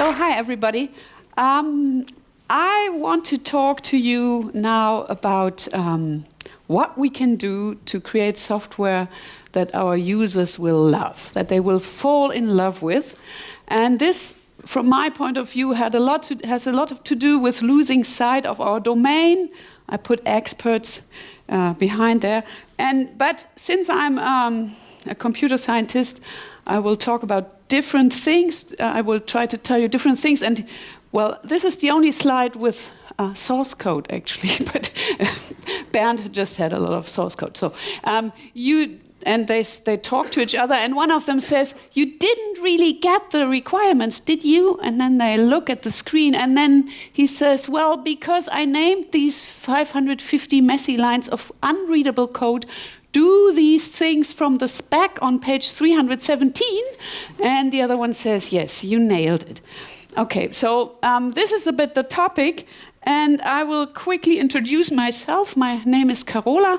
So, hi everybody. I want to talk to you now about what we can do to create software that our users will love, that they will fall in love with. And this, from my point of view, has a lot to do with losing sight of our domain. I put experts behind there. But since I'm a computer scientist, I will talk about different things. I will try to tell you different things. And, well, this is the only slide with source code, actually. But Bernd just had a lot of source code. So they talk to each other, and one of them says, "You didn't really get the requirements, did you?" And then they look at the screen, and then he says, "Well, because I named these 550 messy lines of unreadable code, do these things from the spec on page 317. And the other one says, "Yes, you nailed it." Okay, so this is a bit the topic, and I will quickly introduce myself. My name is Carola.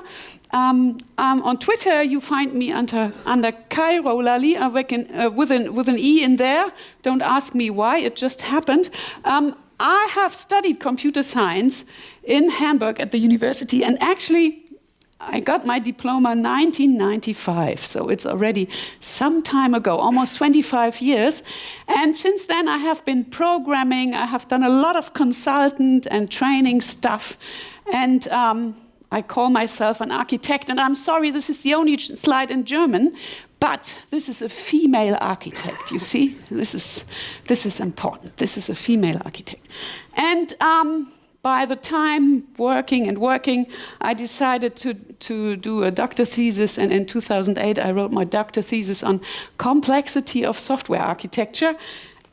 On Twitter, you find me under Carola with an E in there. Don't ask me why, it just happened. I have studied computer science in Hamburg at the university, and actually, I got my diploma in 1995, so it's already some time ago, almost 25 years. And since then, I have been programming. I have done a lot of consultant and training stuff. And I call myself an architect. And I'm sorry, this is the only slide in German, but this is a female architect, you see? This is important. This is a female architect. And by the time working, I decided to do a doctor thesis, and in 2008 I wrote my doctor thesis on complexity of software architecture.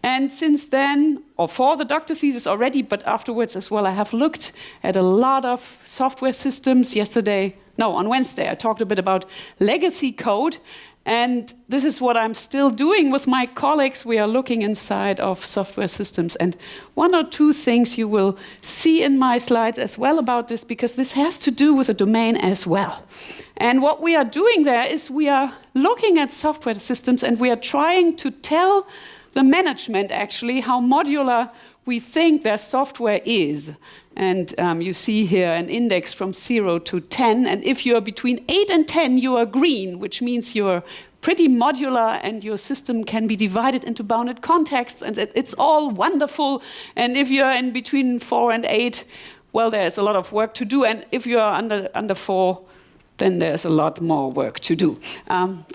And since then, or for the doctor thesis already, but afterwards as well, I have looked at a lot of software systems. On Wednesday, I talked a bit about legacy code. And this is what I'm still doing with my colleagues. We are looking inside of software systems. And one or two things you will see in my slides as well about this, because this has to do with the domain as well. And what we are doing there is we are looking at software systems, and we are trying to tell the management actually how modular we think their software is. And you see here an index from 0 to 10. And if you're between 8 and 10, you are green, which means you're pretty modular and your system can be divided into bounded contexts, and it's all wonderful. And if you're in between 4 and 8, well, there's a lot of work to do. And if you're under 4, then there's a lot more work to do. And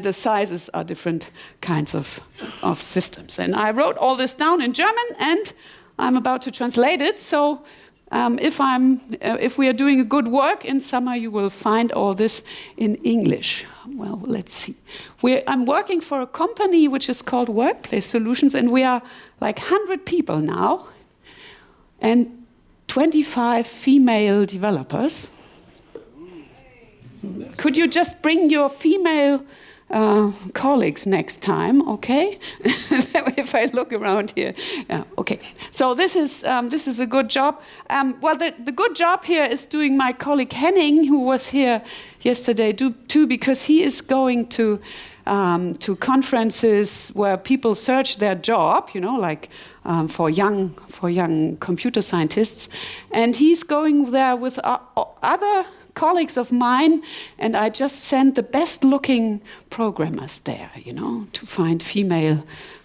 the sizes are different kinds of systems. And I wrote all this down in German, and I'm about to translate it. So if we are doing a good work in summer, you will find all this in English. Well, let's see. I'm working for a company which is called Workplace Solutions, and we are like 100 people now, and 25 female developers. Could you just bring your female colleagues next time, okay? If I look around here, yeah, okay. So this is a good job. The good job here is doing my colleague Henning, who was here yesterday too, because he is going to conferences where people search their job, like for young computer scientists, and he's going there with other colleagues of mine, and I just sent the best-looking programmers there, to find female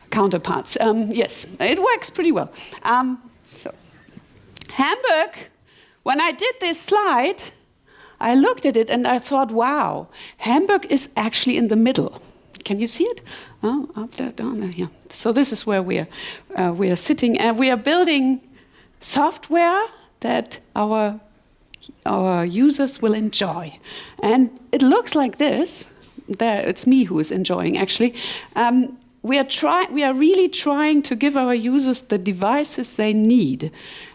counterparts. Yes, it works pretty well. Hamburg, when I did this slide, I looked at it and I thought, wow, Hamburg is actually in the middle. Can you see it? Oh, up there, down there, yeah. So this is where we are sitting, and we are building software that our users will enjoy. And it looks like this. There, it's me who is enjoying, actually. We are really trying to give our users the devices they need.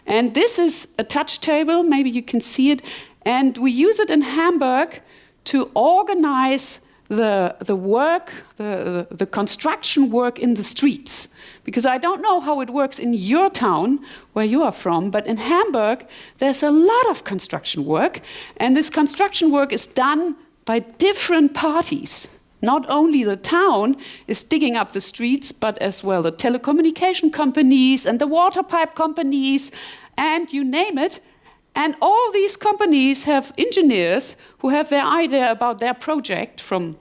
And this is a touch table, maybe you can see it. And we use it in Hamburg to organize the work, the construction work in the streets. Because I don't know how it works in your town, where you are from, but in Hamburg, there's a lot of construction work. And this construction work is done by different parties. not only the town is digging up the streets, but as well the telecommunication companies and the water pipe companies, and you name it. And all these companies have engineers who have their idea about their project from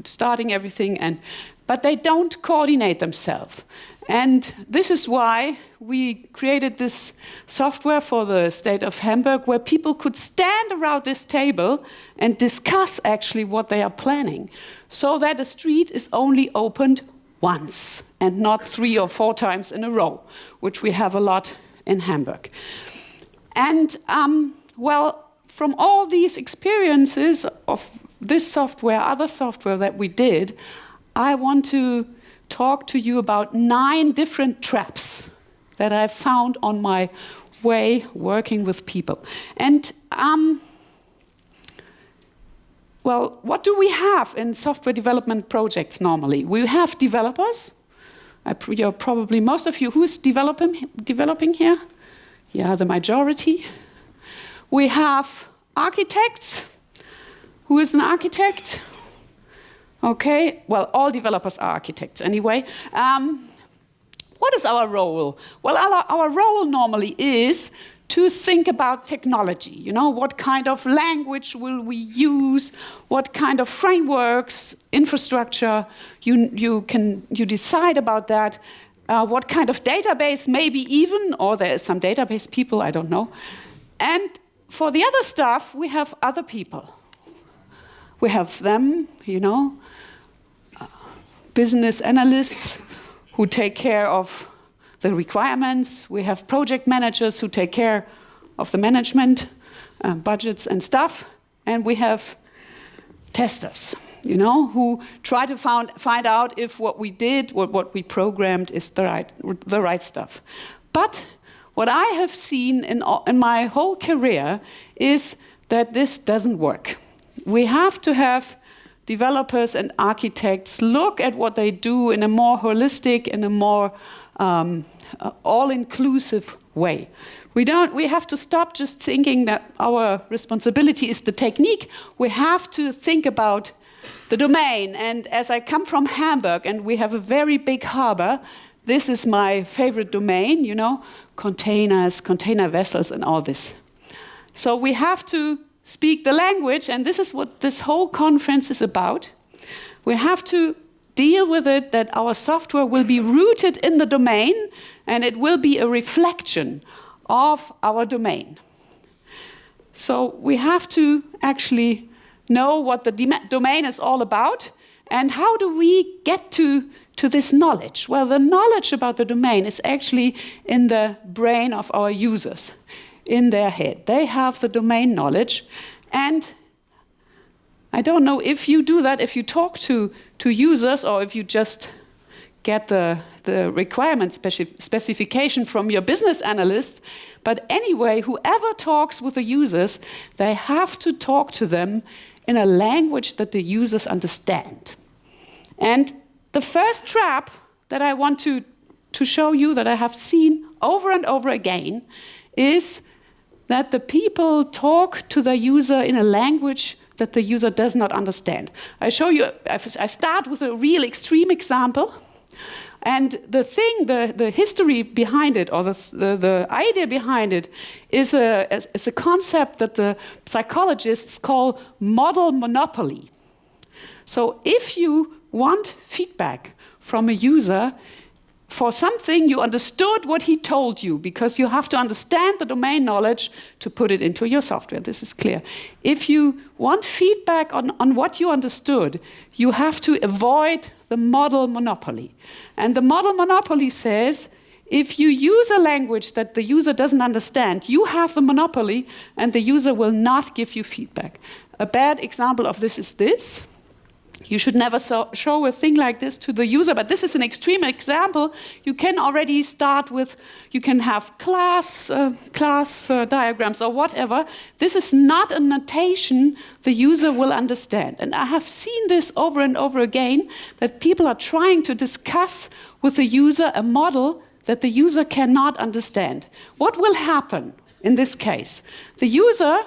starting everything, but they don't coordinate themselves. And this is why we created this software for the state of Hamburg, where people could stand around this table and discuss actually what they are planning, so that a street is only opened once and not 3 or 4 times in a row, which we have a lot in Hamburg. And well, from all these experiences of this software, other software that we did, I want to talk to you about 9 different traps that I found on my way working with people. And well, what do we have in software development projects normally? We have developers. You're probably most of you, who's developing here? Yeah, the majority. We have architects. Who is an architect? Okay, well, all developers are architects anyway. What is our role? Well, our role normally is to think about technology. You know, what kind of language will we use? What kind of frameworks, infrastructure? You decide about that. What kind of database, maybe even, or there is some database people, I don't know. And for the other stuff, we have other people. We have them, you know, business analysts who take care of the requirements. We have project managers who take care of the management, budgets and stuff. And we have testers, you know, who try to find out if what we did, what we programmed is the right stuff. But what I have seen in my whole career is that this doesn't work. We have to have developers and architects look at what they do in a more holistic, in a more all-inclusive way. We have to stop just thinking that our responsibility is the technique. We have to think about the domain. And as I come from Hamburg and we have a very big harbor, this is my favorite domain, you know, containers, container vessels and all this. So we have to speak the language, and this is what this whole conference is about. We have to deal with it that our software will be rooted in the domain, and it will be a reflection of our domain. So we have to actually know what the domain is all about, and how do we get to this knowledge? Well, the knowledge about the domain is actually in the brain of our users, in their head. They have the domain knowledge, and I don't know if you do that, if you talk to users, or if you just get the requirement specification from your business analysts. But anyway, whoever talks with the users, they have to talk to them in a language that the users understand. And the first trap that I want to show you, that I have seen over and over again, is that the people talk to the user in a language that the user does not understand. I start with a real extreme example. And the history behind it, or the idea behind it, is a concept that the psychologists call model monopoly. So if you want feedback from a user for something, you understood what he told you, because you have to understand the domain knowledge to put it into your software. This is clear. If you want feedback on what you understood, you have to avoid the model monopoly. And the model monopoly says, if you use a language that the user doesn't understand, you have the monopoly, and the user will not give you feedback. A bad example of this is this. You should never show a thing like this to the user, but this is an extreme example. You can already start with, you can have class diagrams or whatever. This is not a notation the user will understand. And I have seen this over and over again, that people are trying to discuss with the user a model that the user cannot understand. What will happen in this case? The user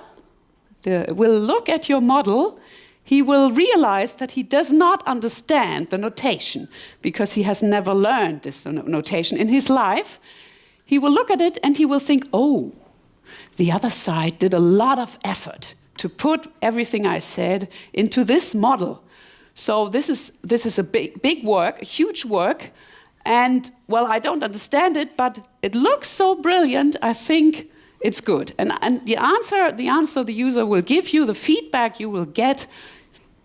will look at your model. he will realize that he does not understand the notation because he has never learned this notation in his life. He will look at it and he will think, oh, the other side did a lot of effort to put everything I said into this model. So this is a big work, a huge work. And, well, I don't understand it, but it looks so brilliant, I think it's good. And the answer the user will give you, the feedback you will get,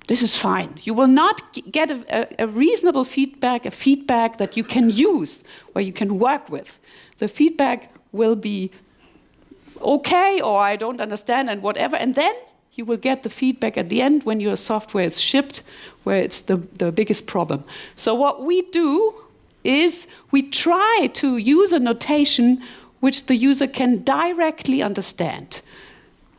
this is fine. You will not get a reasonable feedback, a feedback that you can use, where you can work with. The feedback will be okay, or I don't understand, and whatever. And then you will get the feedback at the end when your software is shipped, where it's the biggest problem. So what we do is we try to use a notation which the user can directly understand.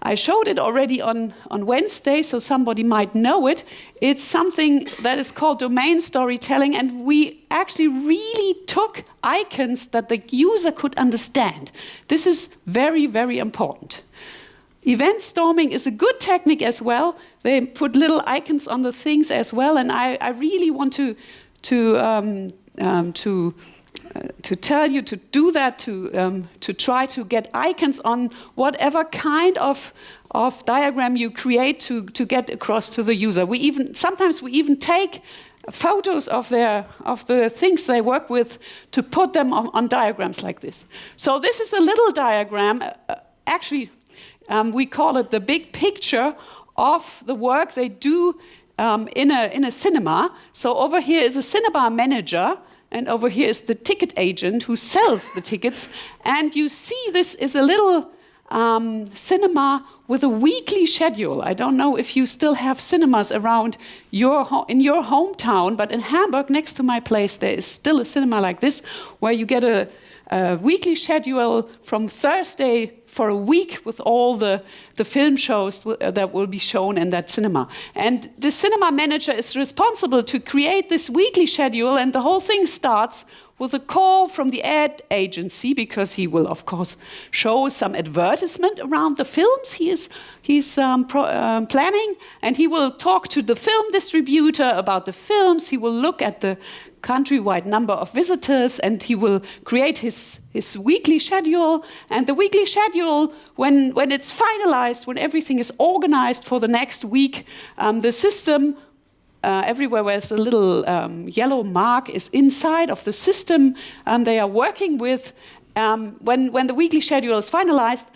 I showed it already on Wednesday, so somebody might know it. It's something that is called domain storytelling, and we actually really took icons that the user could understand. This is very, very important. Event storming is a good technique as well. They put little icons on the things as well, and I really want to tell you to do that, to try to get icons on whatever kind of diagram you create to get across to the user. Sometimes we even take photos of the things they work with to put them on diagrams like this. So this is a little diagram. Actually, we call it the big picture of the work they do in a cinema. So over here is a cinema manager, and over here is the ticket agent who sells the tickets. And you see this is a little cinema with a weekly schedule. I don't know if you still have cinemas around in your hometown, but in Hamburg, next to my place, there is still a cinema like this, where you get a weekly schedule from Thursday for a week with all the film shows that will be shown in that cinema. And the cinema manager is responsible to create this weekly schedule, and the whole thing starts with a call from the ad agency, because he will, of course, show some advertisement around the films he's planning, and he will talk to the film distributor about the films. He will look at the countrywide number of visitors, and he will create his weekly schedule. And the weekly schedule, when it's finalized, when everything is organized for the next week, the system, everywhere where there's a little yellow mark, is inside of the system they are working with. When the weekly schedule is finalized,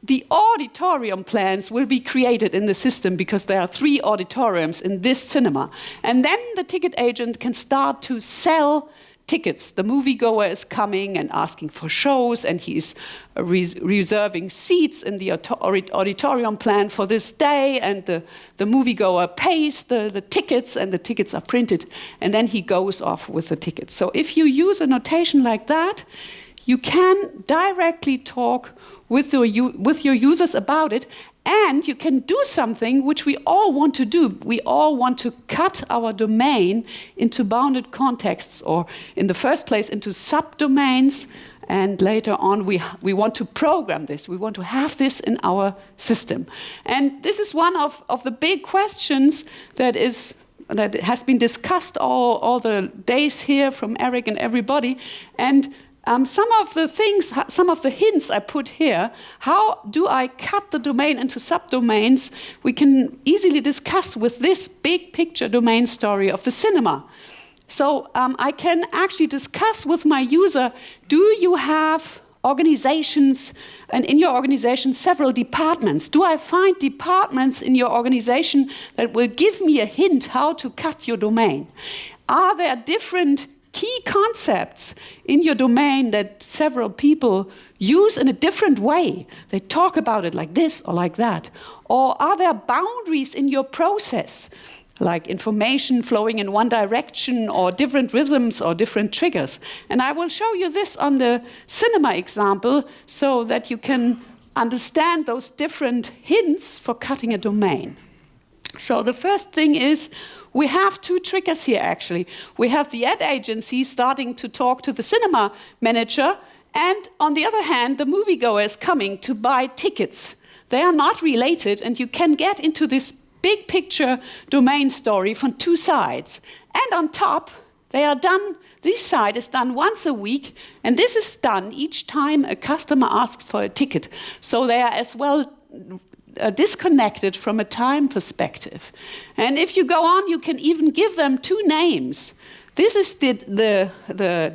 the auditorium plans will be created in the system, because there are 3 auditoriums in this cinema. And then the ticket agent can start to sell tickets. The moviegoer is coming and asking for shows, and he is reserving seats in the auditorium plan for this day, and the moviegoer pays the tickets, and the tickets are printed, and then he goes off with the tickets. So if you use a notation like that, you can directly talk with your users about it, and you can do something which we all want to do. We all want to cut our domain into bounded contexts, or in the first place into subdomains, and later on we want to program this. We want to have this in our system. And this is one of the big questions that has been discussed all the days here from Eric and everybody. And some of the hints I put here, how do I cut the domain into subdomains, we can easily discuss with this big picture domain story of the cinema. So I can actually discuss with my user, do you have organizations, and in your organization several departments? Do I find departments in your organization that will give me a hint how to cut your domain? Are there different key concepts in your domain that several people use in a different way? They talk about it like this or like that. Or are there boundaries in your process, like information flowing in one direction, or different rhythms or different triggers? And I will show you this on the cinema example, so that you can understand those different hints for cutting a domain. So the first thing is, we have 2 triggers here, actually. We have the ad agency starting to talk to the cinema manager, and on the other hand, the moviegoer is coming to buy tickets. They are not related, and you can get into this big picture domain story from 2 sides. And on top, they are done, this side is done once a week, and this is done each time a customer asks for a ticket. So they are as well disconnected from a time perspective. And if you go on, you can even give them 2 names. This is the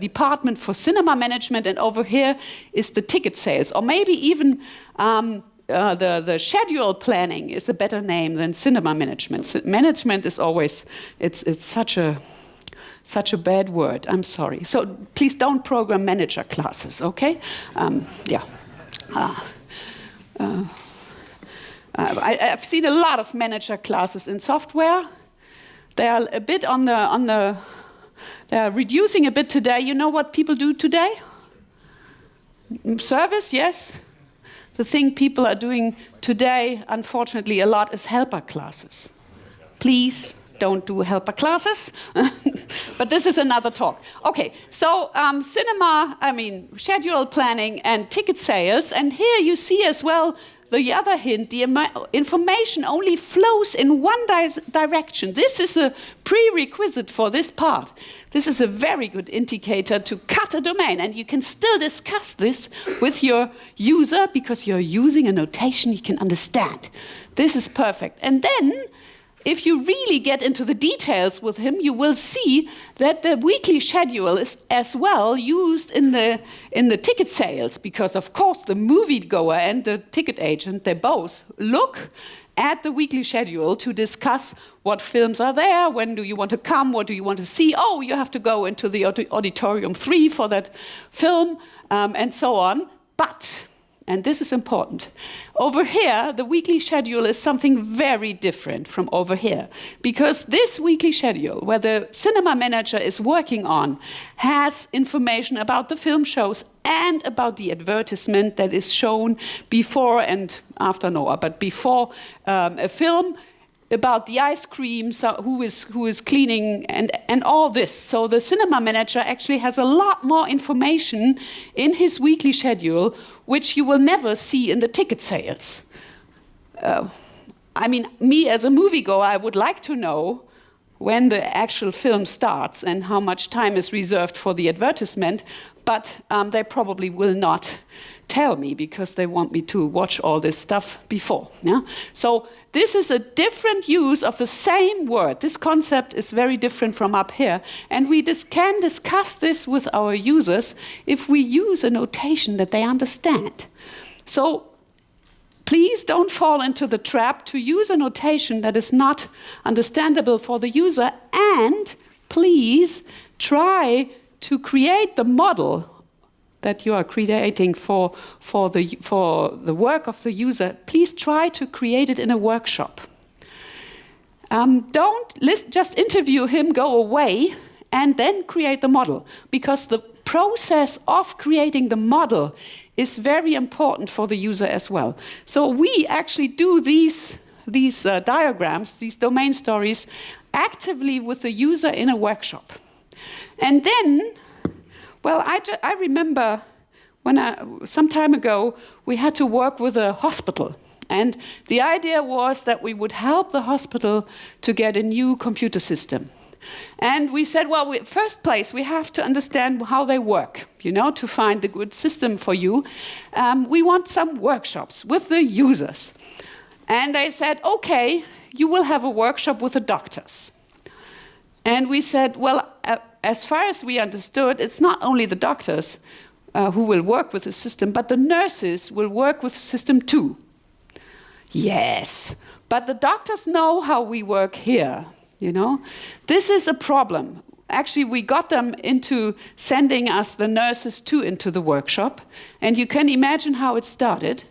department for cinema management, and over here is the ticket sales. Or maybe even the schedule planning is a better name than cinema management. Management is always, it's such a bad word, I'm sorry. So please don't program manager classes, okay? I've seen a lot of manager classes in software. They are a bit they are reducing a bit today. You know what people do today? Service, yes. The thing people are doing today, unfortunately, a lot is helper classes. Please don't do helper classes. But this is another talk. Okay, so cinema, schedule planning and ticket sales. And here you see as well the other hint, the information only flows in one direction. This is a prerequisite for this part. This is a very good indicator to cut a domain, and you can still discuss this with your user because you're using a notation he can understand. This is perfect. And then, if you really get into the details with him, you will see that the weekly schedule is as well used in the ticket sales, because of course the moviegoer and the ticket agent, they both look at the weekly schedule to discuss what films are there, when do you want to come, what do you want to see, oh, you have to go into the auditorium 3 for that film, and so on. But, and this is important, over here, the weekly schedule is something very different from over here. Because this weekly schedule, where the cinema manager is working on, has information about the film shows and about the advertisement that is shown before and after Noah, but before a film, about the ice cream, so who is cleaning, and all this. So the cinema manager actually has a lot more information in his weekly schedule, which you will never see in the ticket sales. Me as a moviegoer, I would like to know when the actual film starts and how much time is reserved for the advertisement, but they probably will not tell me because they want me to watch all this stuff before. Yeah? So this is a different use of the same word. This concept is very different from up here, and we can discuss this with our users if we use a notation that they understand. So please don't fall into the trap to use a notation that is not understandable for the user, and please try to create the model that you are creating for the work of the user. Please try to create it in a workshop. Don't just interview him, go away, and then create the model, because the process of creating the model is very important for the user as well. So we actually do these diagrams, these domain stories, actively with the user in a workshop. And then, well, I remember some time ago, we had to work with a hospital. And the idea was that we would help the hospital to get a new computer system. And we said, well, first place, we have to understand how they work, to find the good system for you. We want some workshops with the users. And they said, okay, you will have a workshop with the doctors. And we said, well, as far as we understood, it's not only the doctors who will work with the system, but the nurses will work with the system too. Yes, but the doctors know how we work here, This is a problem. Actually, we got them into sending us, the nurses too, into the workshop. And you can imagine how it started.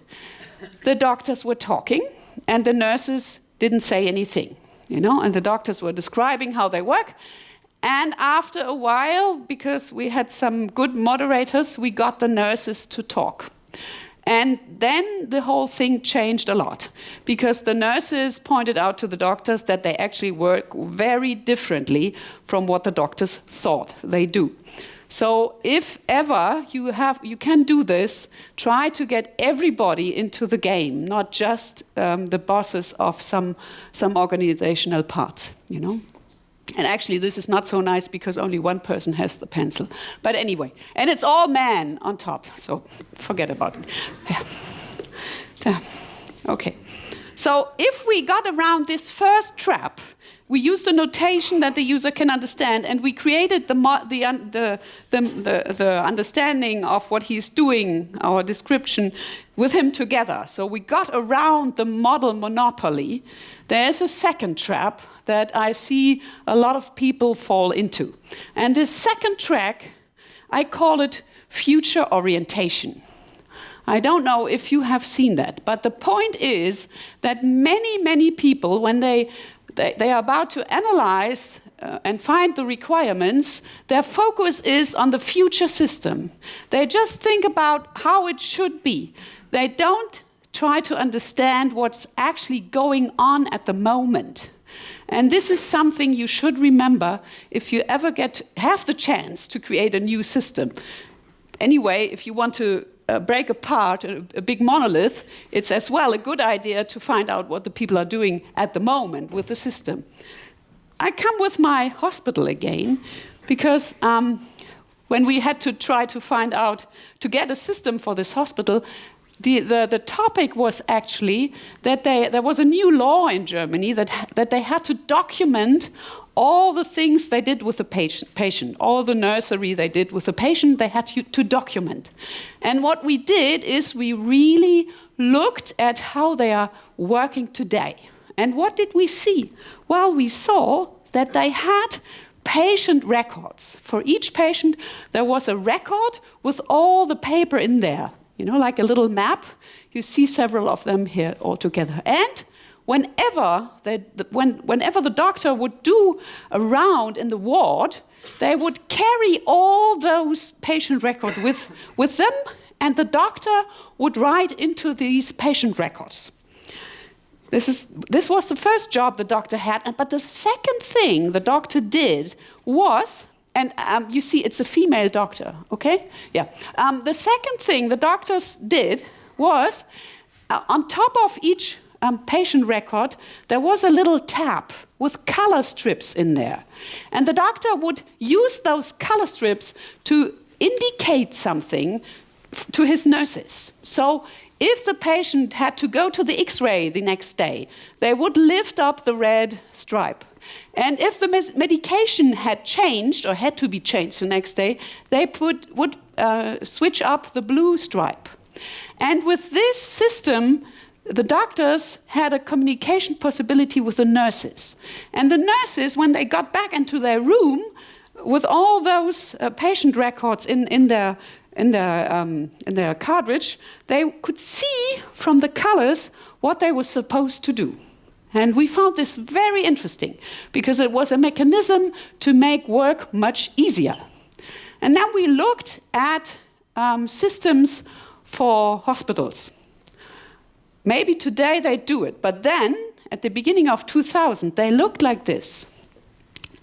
The doctors were talking, and the nurses didn't say anything, And the doctors were describing how they work. And after a while, because we had some good moderators, we got the nurses to talk. And then the whole thing changed a lot, because the nurses pointed out to the doctors that they actually work very differently from what the doctors thought they do. So if ever you can do this, try to get everybody into the game, not just the bosses of some organizational parts, you know. And actually, this is not so nice because only one person has the pencil. But anyway, and it's all man on top, so forget about it. Yeah. Okay. So if we got around this first trap, we used a notation that the user can understand, and we created the understanding of what he's doing, our description, with him together. So we got around the model monopoly. There's a second trap that I see a lot of people fall into. And this second track, I call it future orientation. I don't know if you have seen that, but the point is that many people, when they are about to analyze and find the requirements, their focus is on the future system. They just think about how it should be. They don't try to understand what's actually going on at the moment. And this is something you should remember if you ever have the chance to create a new system. Anyway, if you want to break apart a big monolith, it's as well a good idea to find out what the people are doing at the moment with the system. I come with my hospital again, because when we had to try to find out, to get a system for this hospital, the topic was actually that there was a new law in Germany that they had to document all the things they did with the patient, all the nursery they did with the patient, they had to document. And what we did is we really looked at how they are working today. And what did we see? Well, we saw that they had patient records. For each patient, there was a record with all the paper in there. You know, like a little map. You see several of them here all together. And whenever the doctor would do a round in the ward, they would carry all those patient records with them, and the doctor would write into these patient records. This was the first job the doctor had, but the second thing the doctor did was, and you see it's a female doctor, okay? Yeah. The second thing the doctors did was, on top of each patient record, there was a little tab with color strips in there. And the doctor would use those color strips to indicate something to his nurses. So if the patient had to go to the X-ray the next day, they would lift up the red stripe. And if the medication had changed or had to be changed the next day, they would switch up the blue stripe. And with this system, the doctors had a communication possibility with the nurses. And the nurses, when they got back into their room with all those patient records in their cartridge, they could see from the colors what they were supposed to do. And we found this very interesting because it was a mechanism to make work much easier. And then we looked at systems for hospitals. Maybe today they do it, but then at the beginning of 2000, they looked like this.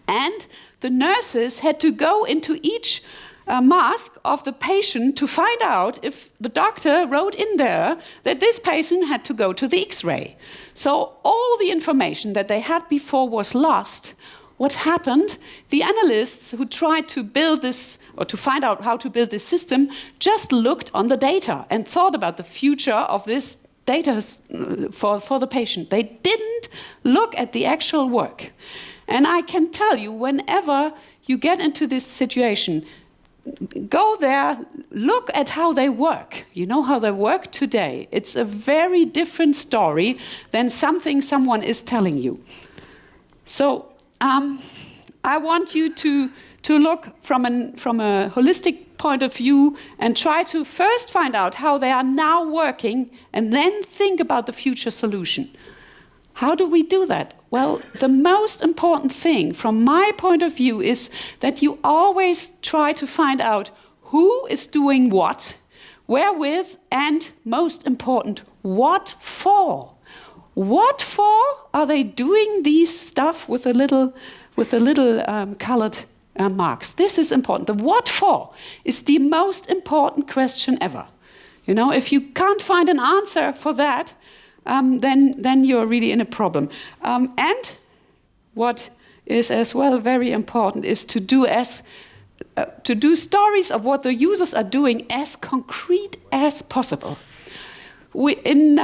And the nurses had to go into each mask of the patient to find out if the doctor wrote in there that this patient had to go to the X-ray. So all the information that they had before was lost. What happened? The analysts who tried to build this, or to find out how to build this system, just looked on the data and thought about the future of this data for the patient. They didn't look at the actual work. And I can tell you, whenever you get into this situation, go there, look at how they work. You know how they work today. It's a very different story than something someone is telling you. So I want you to look from a holistic point of view and try to first find out how they are now working and then think about the future solution. How do we do that? Well, the most important thing from my point of view is that you always try to find out who is doing what, wherewith, and most important, what for. What for are they doing these stuff with a little colored marks. This is important. The what for is the most important question ever. You know, if you can't find an answer for that, then you're really in a problem. And what is as well very important is to do stories of what the users are doing as concrete as possible. In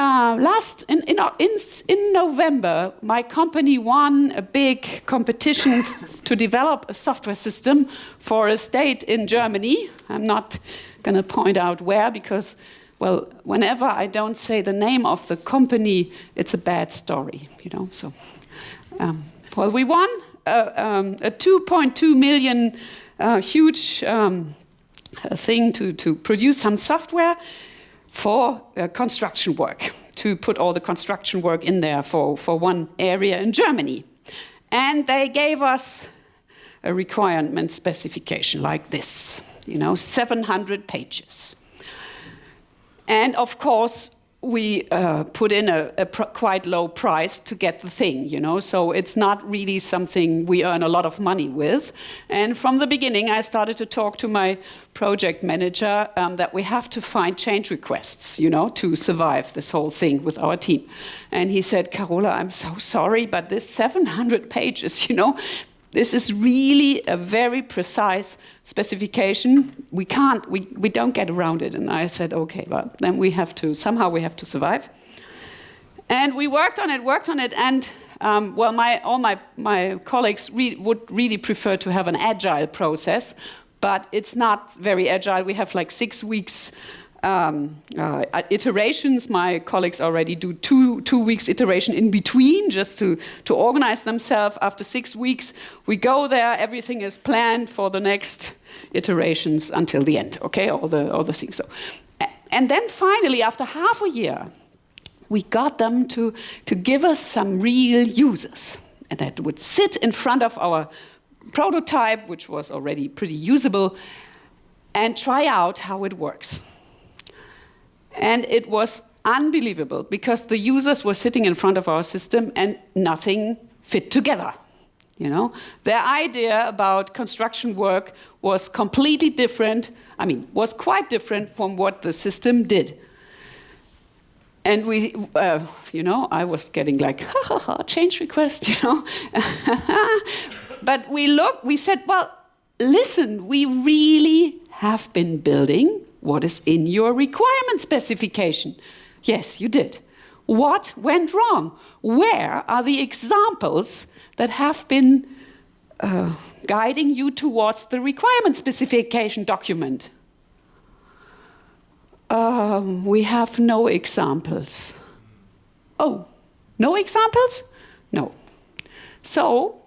November, my company won a big competition to develop a software system for a state in Germany. I'm not going to point out where because, well, whenever I don't say the name of the company, it's a bad story, you know. So, well, we won a 2.2 million huge thing to produce some software for construction work, to put all the construction work in there for one area in Germany. And they gave us a requirement specification like this, you know, 700 pages. And of course, we put in a quite low price to get the thing, you know, so it's not really something we earn a lot of money with. And from the beginning, I started to talk to my project manager that we have to find change requests, you know, to survive this whole thing with our team. And he said, Carola, I'm so sorry, but this 700 pages, you know, this is really a very precise specification. We don't get around it. And I said, okay, well, then somehow we have to survive. And we worked on it, and well, all my colleagues would really prefer to have an agile process, but it's not very agile. We have like 6 weeks iterations. My colleagues already do two weeks iteration in between just to organize themselves. After 6 weeks, we go there. Everything is planned for the next iterations until the end. Okay, all the things. So, and then finally, after half a year, we got them to give us some real users, and that would sit in front of our prototype, which was already pretty usable, and try out how it works. And it was unbelievable because the users were sitting in front of our system and nothing fit together. You know, their idea about construction work was completely different. I mean, was quite different from what the system did. And we, you know, I was getting like, change request, you know. But we said, well, listen, we really have been building what is in your requirement specification. Yes, you did. What went wrong? Where are the examples that have been guiding you towards the requirement specification document? We have no examples. Oh, no examples? No. So,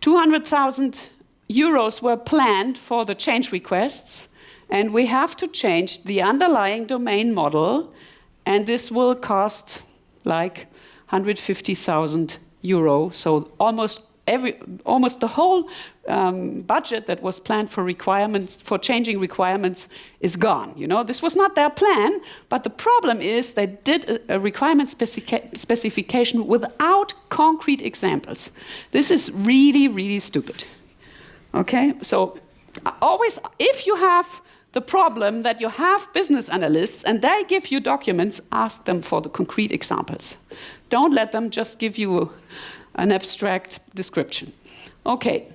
200,000 euros were planned for the change requests, and we have to change the underlying domain model, and this will cost like 150,000 euro. So almost the whole budget that was planned for requirements, for changing requirements, is gone. You know, this was not their plan, but the problem is they did a requirement specification without concrete examples. This is really, really stupid. Okay, so always, if you have the problem that you have business analysts and they give you documents, ask them for the concrete examples. Don't let them just give you an abstract description. Okay,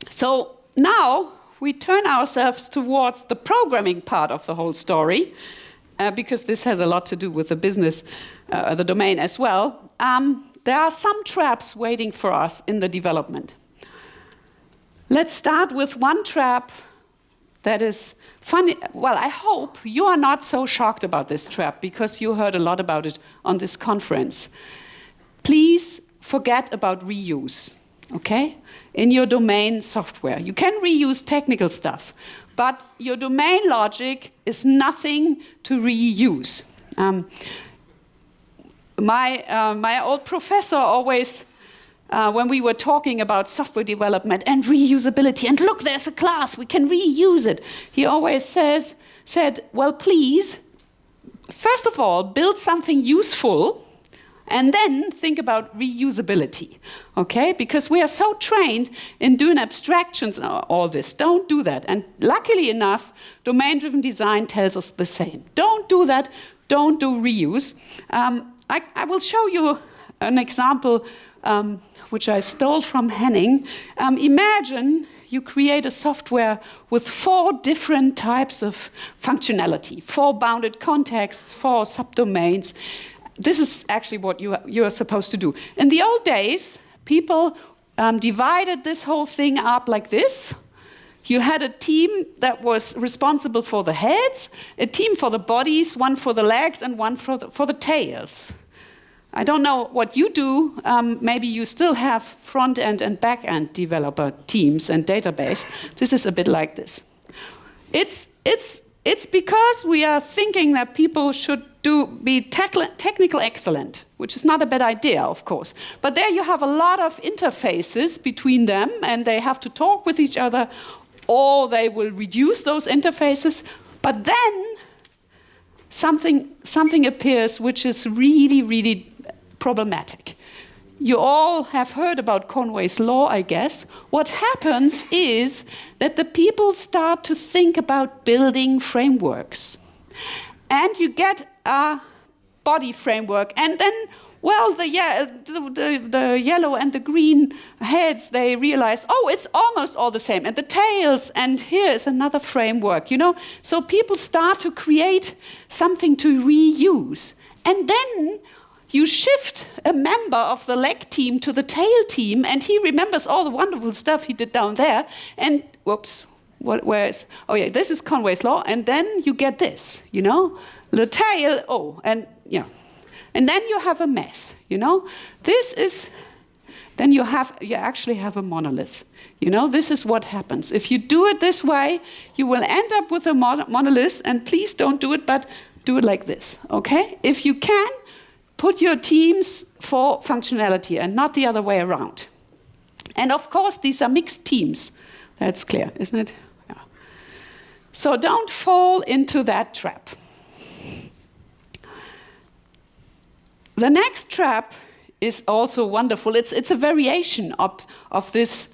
so now we turn ourselves towards the programming part of the whole story, because this has a lot to do with the business, the domain as well. There are some traps waiting for us in the development. Let's start with one trap that is funny. Well, I hope you are not so shocked about this trap because you heard a lot about it on this conference. Please forget about reuse, okay? In your domain software. You can reuse technical stuff, but your domain logic is nothing to reuse. My old professor always, when we were talking about software development and reusability, and look, there's a class, we can reuse it. He always said, well, please, first of all, build something useful, And then think about reusability, okay? Because we are so trained in doing abstractions and all this. Don't do that. And luckily enough, domain-driven design tells us the same. Don't do that. Don't do reuse. I will show you an example which I stole from Henning. Imagine you create a software with 4 different types of functionality, 4 bounded contexts, 4 subdomains. This is actually what you are supposed to do. In the old days, people divided this whole thing up like this. You had a team that was responsible for the heads, a team for the bodies, one for the legs, and one for the tails. I don't know what you do. Maybe you still have front-end and back-end developer teams and database. This is a bit like this. It's because we are thinking that people should be technical excellent, which is not a bad idea, of course. But there you have a lot of interfaces between them, and they have to talk with each other, or they will reduce those interfaces. But then something appears which is really, really problematic. You all have heard about Conway's law, I guess. What happens is that the people start to think about building frameworks. And you get a body framework. And then, well, the yellow and the green heads, they realize, oh, it's almost all the same. And the tails, and here is another framework, you know? So people start to create something to reuse. And then you shift a member of the leg team to the tail team, and he remembers all the wonderful stuff he did down there. And, whoops, where is? Oh yeah, this is Conway's law. And then you get this, you know, the tail. Oh, and yeah, and then you have a mess, you know. This is. Then you actually have a monolith. You know, this is what happens if you do it this way. You will end up with a monolith. And please don't do it, but do it like this, okay? If you can. Put your teams for functionality and not the other way around. And of course, these are mixed teams. That's clear, isn't it? Yeah. So don't fall into that trap. The next trap is also wonderful. It's a variation of this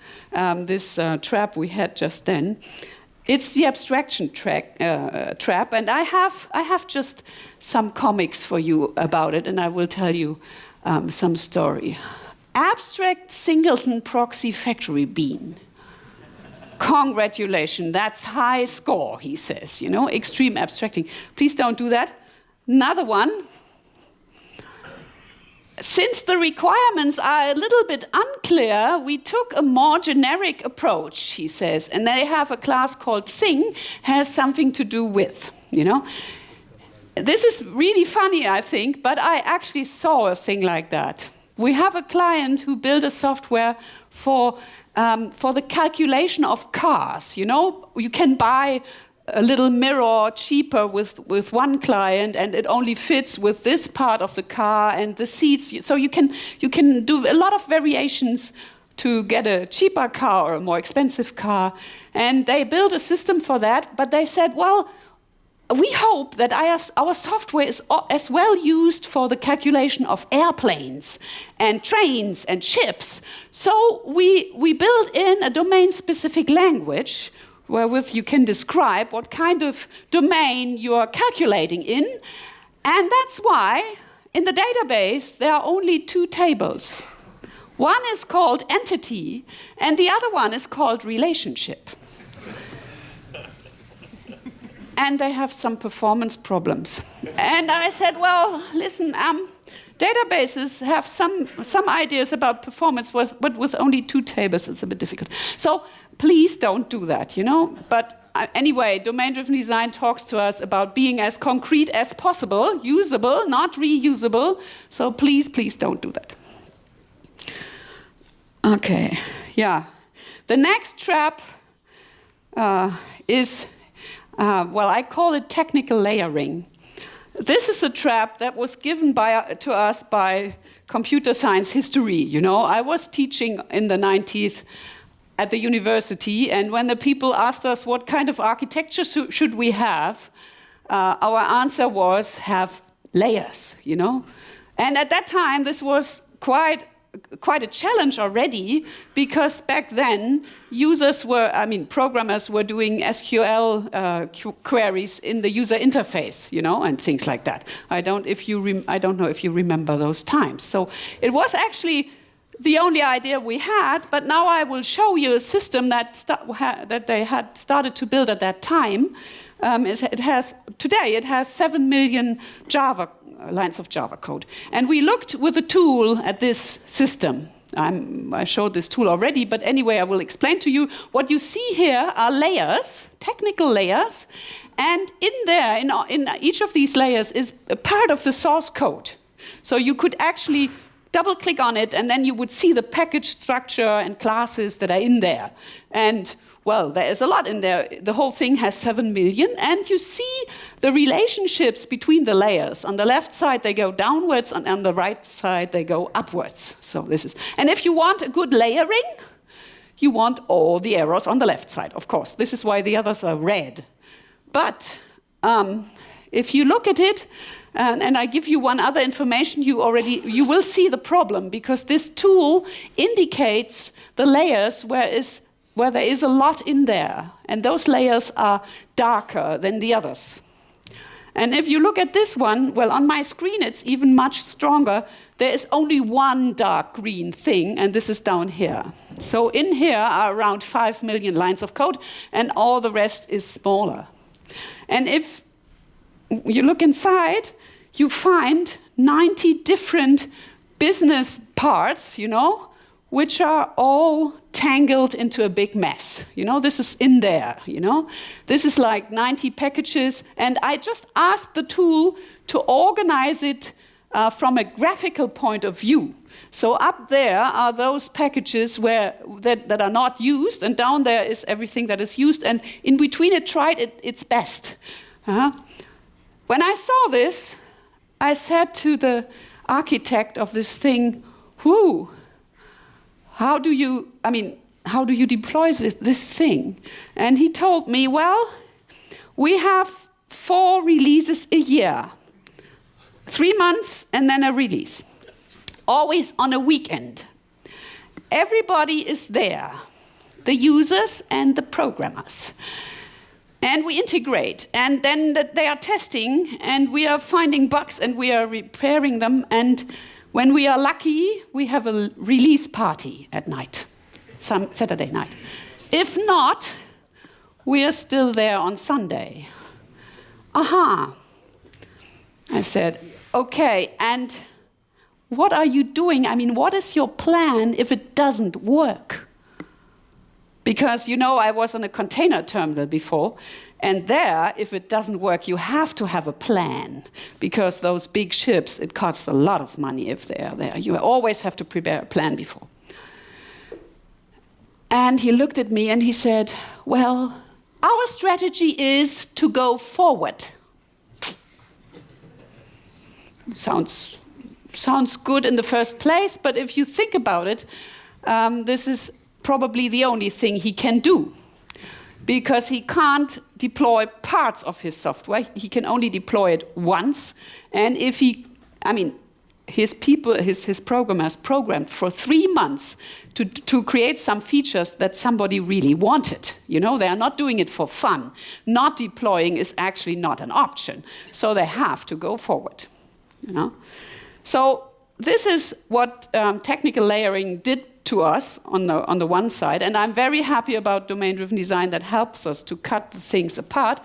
trap we had just then. It's the abstraction trap, and I have just some comics for you about it, and I will tell you some story. Abstract singleton proxy factory bean. Congratulations, that's high score, he says, you know, extreme abstracting. Please don't do that. Another one. Since the requirements are a little bit unclear, we took a more generic approach, he says, and they have a class called thing, has something to do with, you know. This is really funny, I think, but I actually saw a thing like that. We have a client who built a software for the calculation of cars, you know. You can buy a little mirror cheaper with one client, and it only fits with this part of the car and the seats. So you can do a lot of variations to get a cheaper car or a more expensive car. And they built a system for that, but they said, well, we hope that our software is as well used for the calculation of airplanes and trains and ships. So we built in a domain-specific language wherewith you can describe what kind of domain you are calculating in. And that's why in the database there are only 2 tables. One is called entity, and the other one is called relationship. And they have some performance problems. And I said, well, listen, databases have some ideas about performance, but with only 2 tables, it's a bit difficult. So please don't do that, you know. But anyway, domain-driven design talks to us about being as concrete as possible, usable, not reusable. So please, please don't do that. Okay, yeah. The next trap is, well, I call it technical layering. This is a trap that was given to us by computer science history. You know, I was teaching in the 90s at the university, and when the people asked us what kind of architecture should we have, our answer was have layers, you know. And at that time, this was quite a challenge already, because back then programmers were doing SQL queries in the user interface, and things like that. I don't know if you remember those times. So it was actually the only idea we had. But now I will show you a system that they had started to build at that time. Today it has 7 million lines of Java code. And we looked with a tool at this system. I showed this tool already, but anyway, I will explain to you. What you see here are layers, technical layers, and in there, in each of these layers is a part of the source code. So you could actually double-click on it, and then you would see the package structure and classes that are in there. And well, there is a lot in there. The whole thing has 7 million, and you see the relationships between the layers. On the left side, they go downwards, and on the right side, they go upwards. And if you want a good layering, you want all the arrows on the left side, of course. This is why the others are red. But if you look at it, and I give you one other information, you will see the problem, because this tool indicates the layers where there is a lot in there, and those layers are darker than the others. And if you look at this one, well, on my screen it's even much stronger. There is only one dark green thing, and this is down here. So in here are around 5 million lines of code, and all the rest is smaller. And if you look inside, you find 90 different business parts, which are all tangled into a big mess. This is in there, This is like 90 packages, and I just asked the tool to organize it from a graphical point of view. So up there are those packages that are not used, and down there is everything that is used, and in between it tried its best. When I saw this, I said to the architect of this thing, how do you deploy this thing? And he told me, well, we have 4 releases a year, 3 months and then a release, always on a weekend. Everybody is there, the users and the programmers. And we integrate, and then they are testing, and we are finding bugs, and we are repairing them, and when we are lucky, we have a release party at night, some Saturday night. If not, we are still there on Sunday. I said, okay, and what are you doing? What is your plan if it doesn't work? Because, I was on a container terminal before, and there, if it doesn't work, you have to have a plan. Because those big ships, it costs a lot of money if they are there. You always have to prepare a plan before. And he looked at me and he said, well, our strategy is to go forward. Sounds good in the first place, but if you think about it, this is probably the only thing he can do, because he can't deploy parts of his software. He can only deploy it once, and if his programmers programmed for 3 months to create some features that somebody really wanted. They are not doing it for fun. Not deploying is actually not an option, so they have to go forward. So this is what technical layering did to us on the one side, and I'm very happy about domain-driven design that helps us to cut the things apart.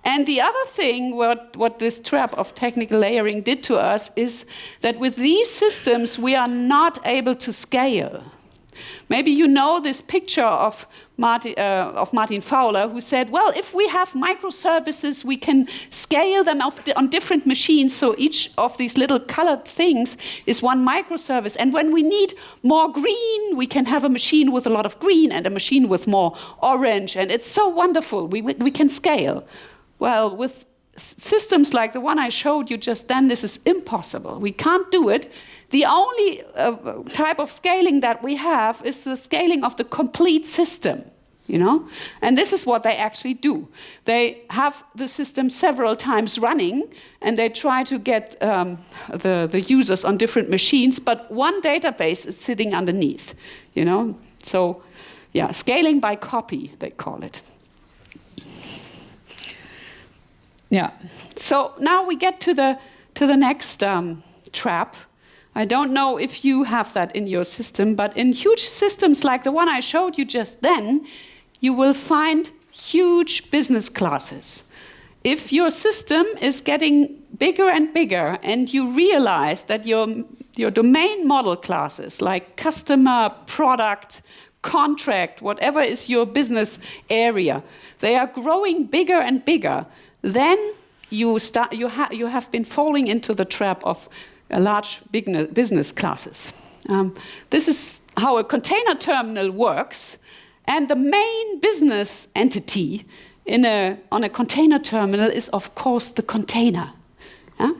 And the other thing, what this trap of technical layering did to us, is that with these systems we are not able to scale. Maybe you know this picture of Martin Fowler, who said, well, if we have microservices, we can scale them on different machines, so each of these little colored things is one microservice. And when we need more green, we can have a machine with a lot of green and a machine with more orange, and it's so wonderful, we can scale. Well, with systems like the one I showed you just then, this is impossible. We can't do it. The only type of scaling that we have is the scaling of the complete system. you know? And this is what they actually do. They have the system several times running, and they try to get the users on different machines, but one database is sitting underneath, you know? So, yeah, scaling by copy, they call it. Yeah. So now we get to the next trap. I don't know if you have that in your system, but in huge systems like the one I showed you just then, you will find huge business classes. If your system is getting bigger and bigger and you realize that your domain model classes like customer, product, contract, whatever is your business area, they are growing bigger and bigger, then you have been falling into the trap of large business classes. This is how a container terminal works, and the main business entity on a container terminal is, of course, the container.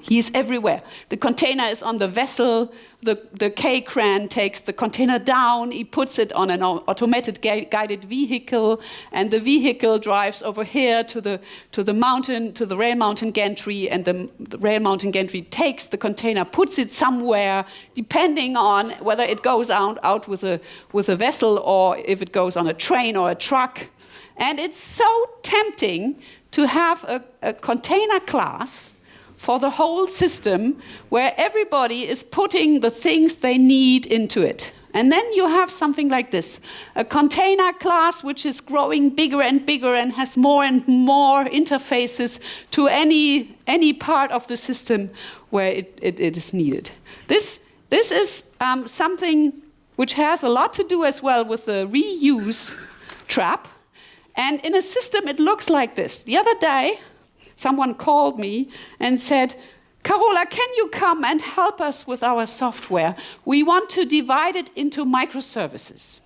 He is everywhere. The container is on the vessel. The K-crane takes the container down. He puts it on an automated guided vehicle, and the vehicle drives over here to the mountain, to the rail mountain gantry, and the rail mountain gantry takes the container, puts it somewhere, depending on whether it goes out with a vessel or if it goes on a train or a truck. And it's so tempting to have a container class for the whole system, where everybody is putting the things they need into it. And then you have something like this, a container class which is growing bigger and bigger and has more and more interfaces to any part of the system where it is needed. This is something which has a lot to do as well with the reuse trap. And in a system, it looks like this. The other day, someone called me and said, Carola, can you come and help us with our software? We want to divide it into microservices.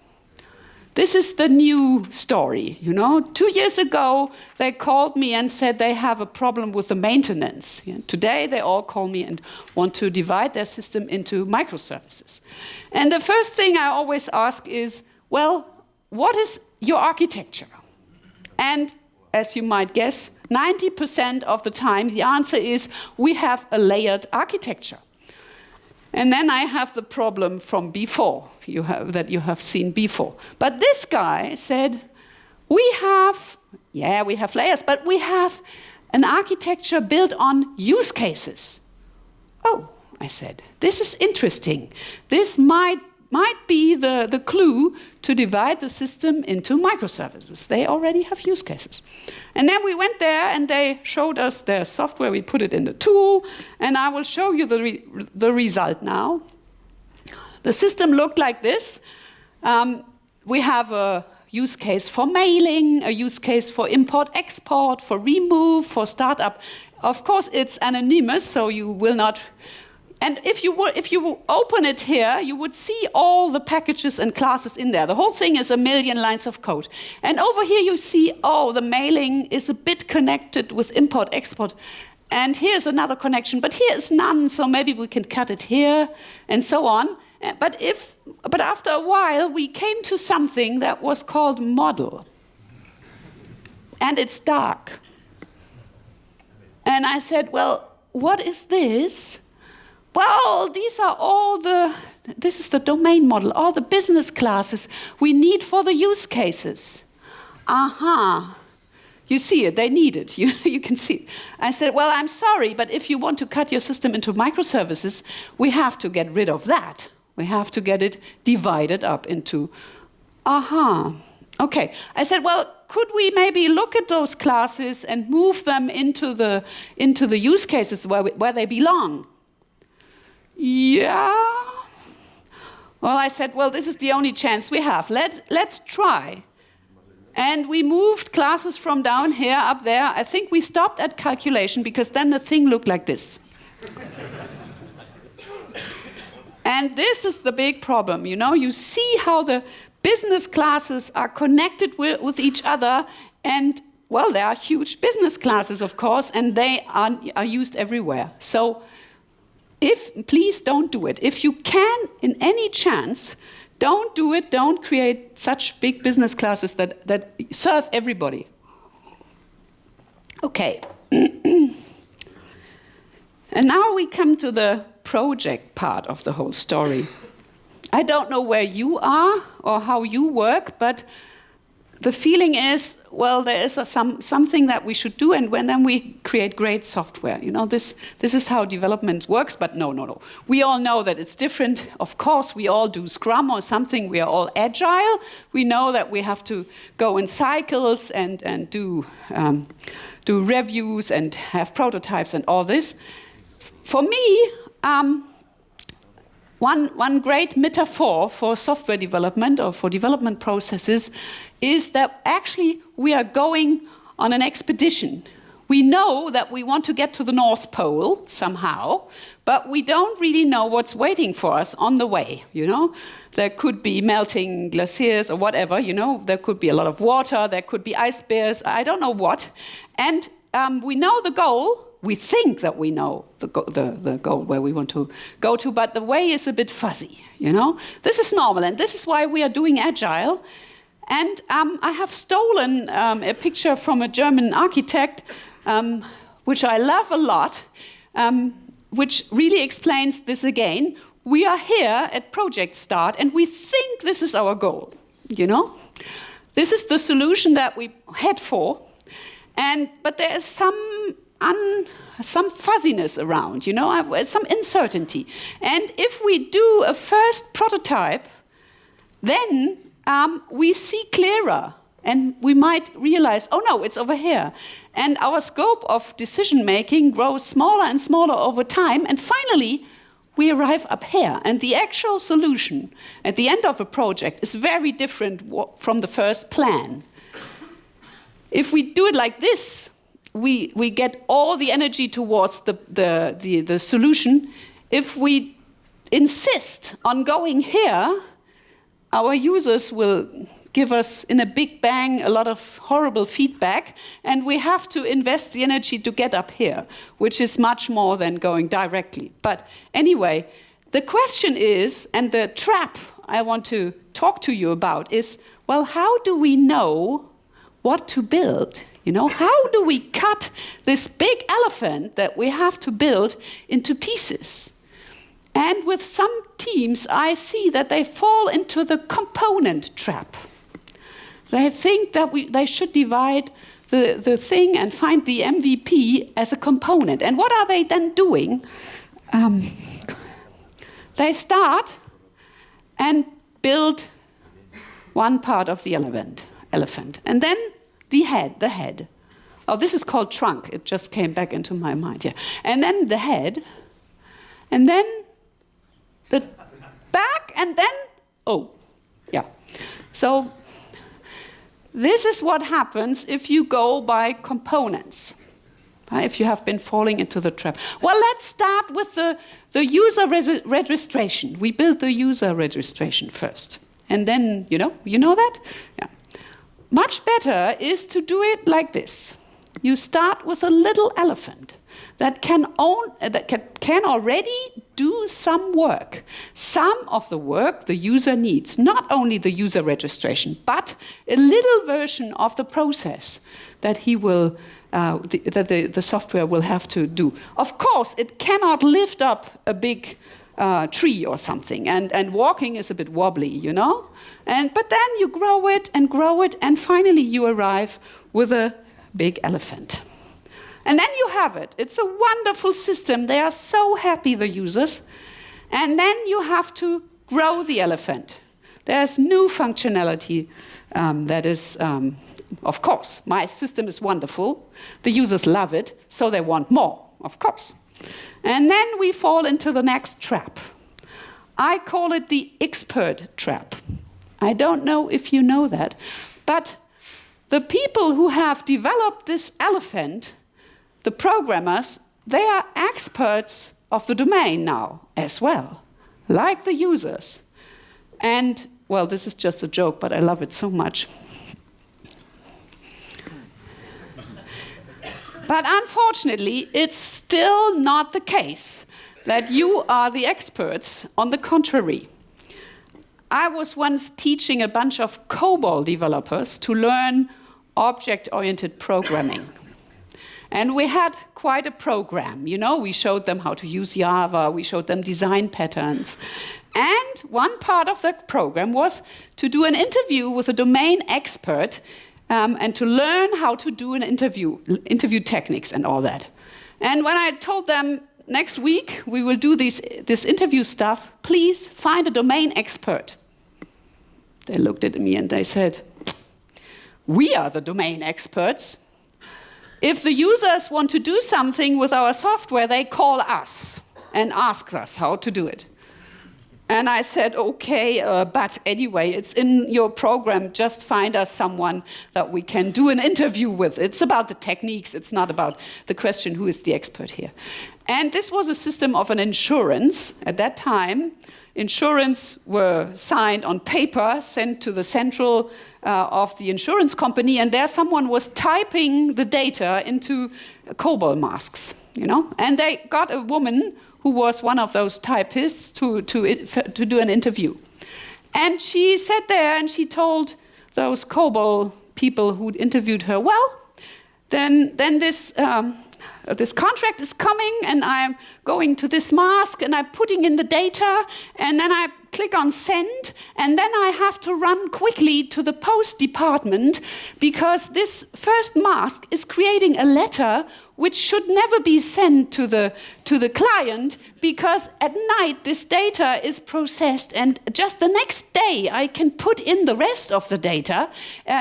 This is the new story, you know. 2 years ago, they called me and said they have a problem with the maintenance. Today, they all call me and want to divide their system into microservices. And the first thing I always ask is, well, what is your architecture? And as you might guess, 90% of the time, the answer is, we have a layered architecture. And then I have the problem from before, that you have seen before. But this guy said, we have layers, but we have an architecture built on use cases. Oh, I said, this is interesting. This might be the clue to divide the system into microservices. They already have use cases. And then we went there and they showed us their software. We put it in the tool, and I will show you the result now. The system looked like this. We have a use case for mailing, a use case for import-export, for remove, for startup. Of course, it's anonymous, so you will not. And if you open it here, you would see all the packages and classes in there. The whole thing is 1 million lines of code. And over here you see, the mailing is a bit connected with import-export. And here's another connection, but here is none, so maybe we can cut it here, and so on. But after a while, we came to something that was called model. And it's dark. And I said, well, what is this? Well, this is the domain model, all the business classes we need for the use cases. Aha. You see it, they need it, you can see it. I said, well, I'm sorry, but if you want to cut your system into microservices, we have to get rid of that. We have to get it divided up into, Okay, I said, well, could we maybe look at those classes and move them into the use cases where they belong? Yeah. Well, I said, well, this is the only chance we have. Let's try. And we moved classes from down here up there. I think we stopped at calculation because then the thing looked like this. And this is the big problem, you know. You see how the business classes are connected with each other, and, well, there are huge business classes, of course, and they are used everywhere. So please don't do it. If you can, in any chance, Don't do it. Don't create such big business classes that serve everybody. Okay. And now we come to the project part of the whole story. I don't know where you are or how you work, but the feeling is, well, there is something that we should do, and then we create great software. You know, this is how development works, but no. We all know that it's different. Of course, we all do Scrum or something. We are all agile. We know that we have to go in cycles and do reviews and have prototypes and all this. For me, one great metaphor for software development or for development processes is that actually we are going on an expedition. We know that we want to get to the North Pole somehow, but we don't really know what's waiting for us on the way, you know? There could be melting glaciers or whatever, you know? There could be a lot of water, there could be ice bears, I don't know what. And we know the goal. We think that we know the goal where we want to go to, but the way is a bit fuzzy, you know? This is normal, and this is why we are doing Agile. And I have stolen a picture from a German architect, which I love a lot, which really explains this again. We are here at project start, and we think this is our goal, you know? This is the solution that we head for, but there is some fuzziness around, you know, some uncertainty. And if we do a first prototype, then we see clearer, and we might realize, oh no, it's over here. And our scope of decision-making grows smaller and smaller over time, and finally, we arrive up here. And the actual solution at the end of a project is very different from the first plan. If we do it like this, we get all the energy towards the solution. If we insist on going here, our users will give us, in a big bang, a lot of horrible feedback, and we have to invest the energy to get up here, which is much more than going directly. But anyway, the question is, and the trap I want to talk to you about is, well, how do we know what to build? You know, how do we cut this big elephant that we have to build into pieces? And with some teams, I see that they fall into the component trap. They think that they should divide the thing and find the MVP as a component. And what are they then doing? They start and build one part of the elephant. And then the head. Oh, this is called trunk. It just came back into my mind, yeah. And then the head, and then the back, and then, oh, yeah. So this is what happens if you go by components, if you have been falling into the trap. Well, let's start with the user registration. We build the user registration first. And then, you know that? Yeah. Much better is to do it like this. You start with a little elephant that can already do some work. Some of the work the user needs, not only the user registration, but a little version of the process that the software will have to do. Of course, it cannot lift up a big tree or something, and walking is a bit wobbly, you know? But then you grow it, and finally you arrive with a big elephant. And then you have it. It's a wonderful system. They are so happy, the users. And then you have to grow the elephant. There's new functionality that is, of course, my system is wonderful. The users love it, so they want more, of course. And then we fall into the next trap. I call it the expert trap. I don't know if you know that, but the people who have developed this elephant, the programmers, they are experts of the domain now as well, like the users. And, well, this is just a joke, but I love it so much. But unfortunately, it's still not the case that you are the experts. On the contrary, I was once teaching a bunch of COBOL developers to learn object-oriented programming. And we had quite a program, you know, we showed them how to use Java, we showed them design patterns. And one part of the program was to do an interview with a domain expert and to learn how to do an interview techniques and all that. And when I told them, next week we will do this interview stuff, please find a domain expert. They looked at me and they said, we are the domain experts. If the users want to do something with our software, they call us and ask us how to do it. And I said, okay, but anyway, it's in your program. Just find us someone that we can do an interview with. It's about the techniques. It's not about the question, who is the expert here? And this was a system of an insurance. At that time, insurance were signed on paper, sent to the central of the insurance company, and there someone was typing the data into COBOL masks, you know? And they got a woman who was one of those typists to do an interview. And she sat there and she told those COBOL people who interviewed her, well, then this contract is coming and I'm going to this mask and I'm putting in the data and then I click on send and then I have to run quickly to the post department because this first mask is creating a letter which should never be sent to the client because at night this data is processed and just the next day I can put in the rest of the data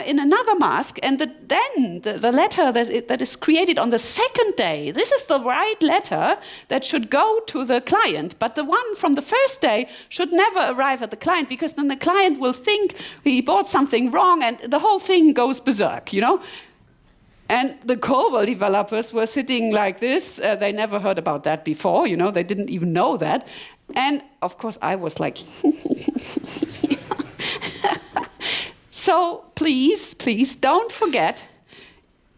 in another mask and then the letter that is created on the second day, this is the right letter that should go to the client, but the one from the first day should never arrive at the client because then the client will think he bought something wrong and the whole thing goes berserk, you know? And the COBOL developers were sitting like this. They never heard about that before, you know, they didn't even know that. And of course I was like, so please don't forget,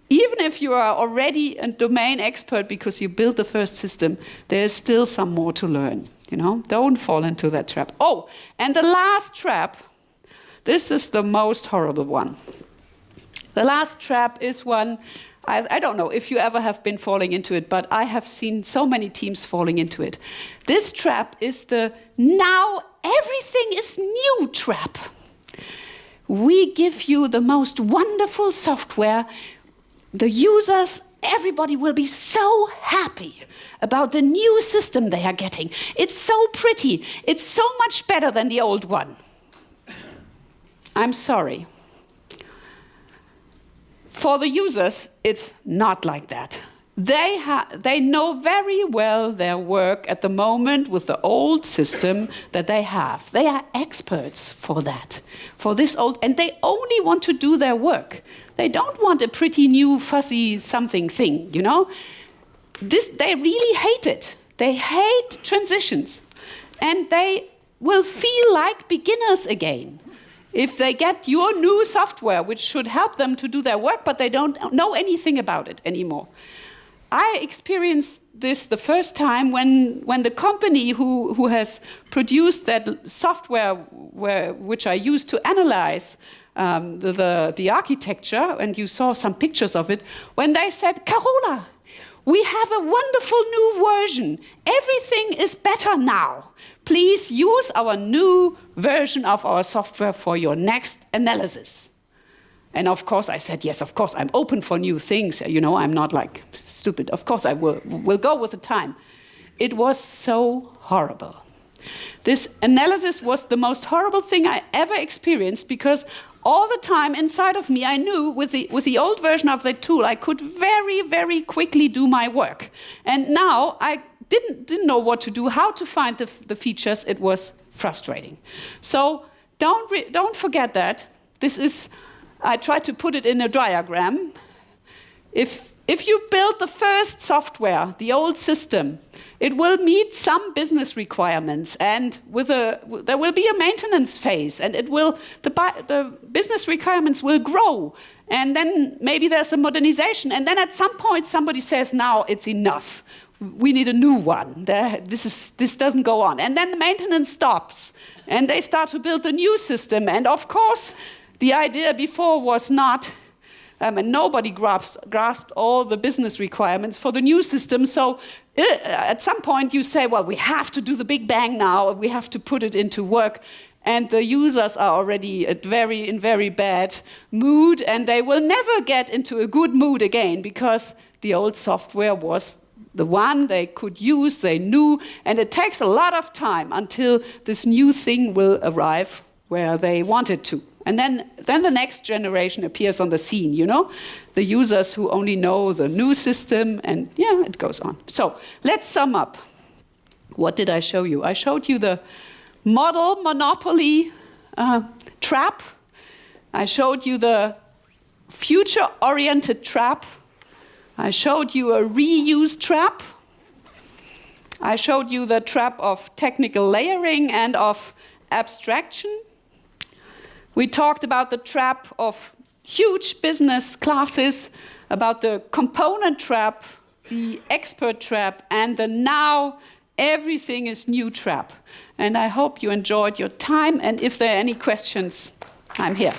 even if you are already a domain expert because you built the first system, there's still some more to learn, you know, don't fall into that trap. Oh, and the last trap, this is the most horrible one. The last trap is one, I don't know if you ever have been falling into it, but I have seen so many teams falling into it. This trap is the now everything is new trap. We give you the most wonderful software. The users, everybody will be so happy about the new system they are getting. It's so pretty. It's so much better than the old one. I'm sorry. For the users, it's not like that. They know very well their work at the moment with the old system that they have. They are experts for that, for this old, and they only want to do their work. They don't want a pretty new fuzzy something thing, you know? They really hate it. They hate transitions. And they will feel like beginners again if they get your new software, which should help them to do their work, but they don't know anything about it anymore. I experienced this the first time when the company who has produced that software which I used to analyze the architecture, and you saw some pictures of it, when they said, Carola, we have a wonderful new version. Everything is better now. Please use our new version of our software for your next analysis. And of course I said, yes, of course, I'm open for new things. You know, I'm not like stupid. Of course I will go with the time. It was so horrible. This analysis was the most horrible thing I ever experienced because all the time inside of me I knew with the old version of that tool I could very, very quickly do my work. And now I didn't know what to do, how to find the features. It was frustrating. So don't forget that. This is, I tried to put it in a diagram. If you build the first software, the old system, it will meet some business requirements, and there will be a maintenance phase, and the business requirements will grow, and then maybe there's a modernization, and then at some point somebody says, now it's enough. we need a new one. This doesn't go on. And then the maintenance stops, and they start to build a new system. And of course, the idea before was not, and nobody grasped all the business requirements for the new system. So at some point you say, well, we have to do the big bang now. We have to put it into work. And the users are already in very bad mood, and they will never get into a good mood again, because the old software was the one they could use, they knew, and it takes a lot of time until this new thing will arrive where they want it to. And then the next generation appears on the scene, you know? The users who only know the new system, and yeah, it goes on. So let's sum up. What did I show you? I showed you the model monopoly trap. I showed you the future-oriented trap. I showed you a reuse trap. I showed you the trap of technical layering and of abstraction. We talked about the trap of huge business classes, about the component trap, the expert trap, and the now everything is new trap. And I hope you enjoyed your time, and if there are any questions, I'm here.